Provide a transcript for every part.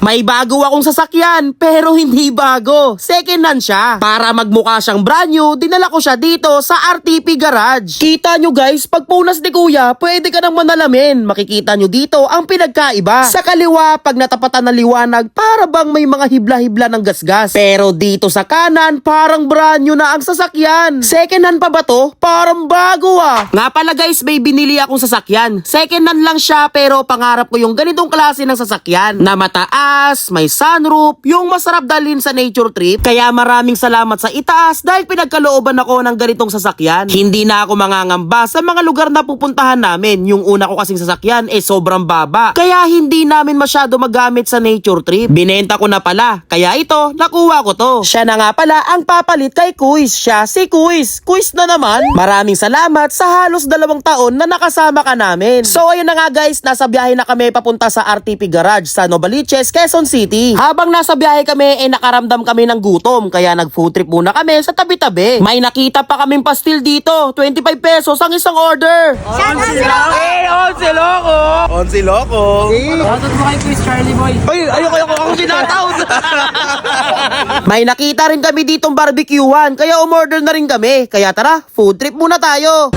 May bago akong sasakyan, pero hindi bago. Second hand siya. Para magmukha siyang brand new, dinala ko siya dito sa RTP Garage. Kita nyo guys, pag punas ni kuya, pwede ka nang manalamin. Makikita nyo dito ang pinagkaiba. Sa kaliwa, pag natapatan ng liwanag, para bang may mga hibla-hibla ng gasgas. Pero dito sa kanan, parang brand new na ang sasakyan. Second hand pa ba to? Parang bago ah. Nga pala guys, may binili akong sasakyan. Second hand lang siya, pero pangarap ko yung ganitong klase ng sasakyan. Na mataas, may sunroof, yung masarap dalhin sa nature trip. Kaya maraming salamat sa Itaas dahil pinagkalooban ako ng ganitong sasakyan. Hindi na ako mangangamba sa mga lugar na pupuntahan namin. Yung una ko kasing sasakyan sobrang baba. Kaya hindi namin masyado magamit sa nature trip. Binenta ko na pala. Kaya ito, nakuha ko to. Siya na nga pala ang papalit kay Kuis. Siya si Kuis. Kuis na naman. Maraming salamat sa halos 2 taon na nakasama ka namin. So ayun na nga guys, nasa biyahe na kami papunta sa RTP Garage sa Novaliches, Quezon City. Habang nasa biyahe kami, nakaramdam kami ng gutom. Kaya nag-food trip muna kami sa tabi-tabi. May nakita pa kaming pastil dito. 25 pesos ang isang order. Onsi Loco! Onsi Loco! Shoutout mo kay Chris Charlie Boy. Ay, ayoko ako sinataon! May nakita rin kami ditong barbecuehan. Kaya umorder na rin kami. Kaya tara, food trip muna tayo.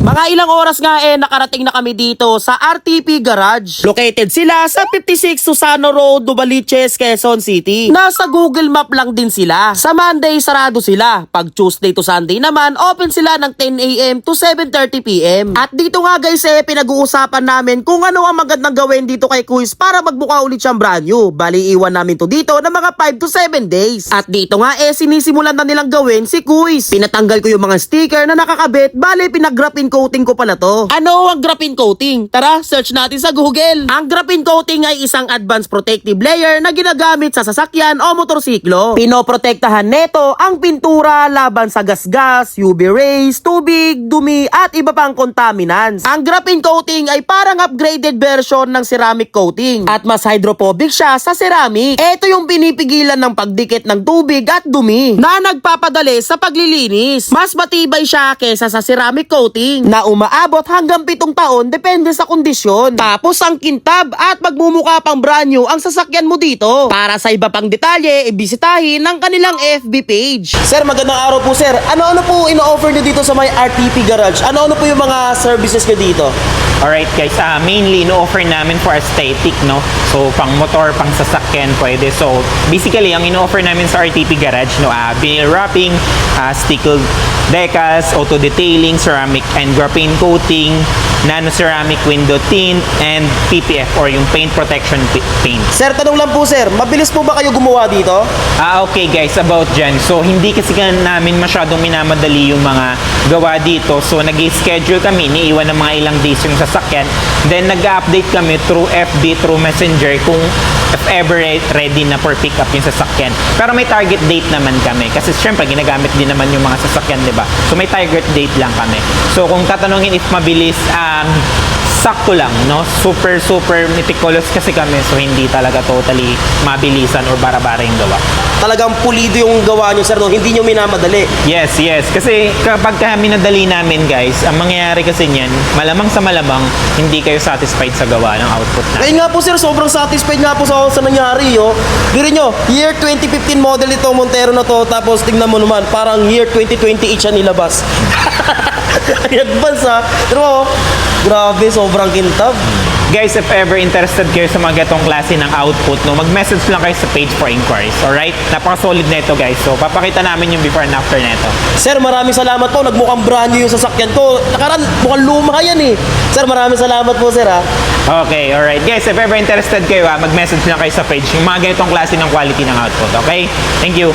Mga ilang oras nga nakarating na kami dito sa RTP Garage. Located sila sa 56 Susano Road, Novaliches, Quezon City. Nasa Google Map lang din sila. Sa Monday, sarado sila. Pag Tuesday to Sunday naman, open sila ng 10 a.m. to 7:30 p.m. At dito nga guys, pinag-uusapan namin kung ano ang magandang gawin dito kay Kuis para magbuka ulit siyang brand new. Bali, iwan namin to dito ng mga 5 to 7 days. At dito nga sinisimulan na nilang gawin si Kuis. Pinatanggal ko yung mga sticker na nakakabit. Bali, pinag-graphene coating ko pala to. Ano ang graphene coating? Tara, search natin sa Google. Ang graphene coating ay isang advanced protective layer na ginagamit sa sasakyan o motorsiklo. Pinoprotektahan neto ang pintura laban sa gasgas, UV rays, tubig, dumi at iba pang contaminants. Ang graphene coating ay parang upgraded version ng ceramic coating at mas hydrophobic siya sa ceramic. Ito yung pinipigilan ng pagdikit ng tubig at dumi na nagpapadali sa paglilinis. Mas matibay siya kesa sa ceramic coating na umaabot hanggang 7 taon depende sa kondisyon. Tapos ang kintab at magmumukha pang brand new ang sasakyan mo dito. Para sa iba pang detalye, ibisitahin ng kanilang FB page. Sir, magandang araw po sir. Ano po ino-offer nyo dito sa may RTP Garage? Ano po yung mga services nyo dito? Alright guys, mainly ino-offer namin for aesthetic, no? So pang motor, pang sasakyan pwede. So basically, ang ino-offer namin sa RTP Garage, no, vinyl wrapping, sticker decals, auto detailing, ceramic and graphene coating, nano ceramic window tint, and PPF or yung paint protection paint. Sir, tanong lang po sir, mabilis po ba kayo gumawa dito? Okay guys, about dyan. So hindi kasi namin masyadong minamadali yung mga gawa dito. So nag-schedule kami, iniiwan ng mga ilang days yung sasakyan. Then nag-update kami through FB, through Messenger kung if ever ready na for pick up yung sasakyan. Pero may target date naman kami. Kasi syempre ginagamit din naman yung mga sasakyan, di ba? So may target date lang kami. So kung tatanungin if mabilis, sakto lang, no? Super meticulous kasi kami, so hindi talaga totally mabilisan or bara-bara yung gawa. Talagang pulido yung gawa nyo sir, no? Hindi nyo minamadali. Yes. Kasi kapag minadali namin guys, ang mangyayari kasi niyan, malamang sa malamang, hindi kayo satisfied sa gawa ng output natin. Ngayon nga po sir, sobrang satisfied nga po sa nangyari, yo. Biro nyo, year 2015 model ito, Montero na to, tapos tingnan mo naman, parang year 2028 siya nilabas. Advance ha. Pero, grabe, sobrang kintab. Guys, if ever interested kayo sa mga gatong klase ng output, no, mag-message lang kayo sa page for inquiries, alright? Napaka-solid na ito guys, so papakita namin yung before and after na ito. Sir, maraming salamat po. Nagmukhang brand new yung sasakyan ko. Nakaraan, mukhang luma yan eh. Sir, maraming salamat po sir ha. Okay, alright. Guys, if ever interested kayo, mag-message lang kayo sa page yung mga ganitong klase ng quality ng output, okay? Thank you.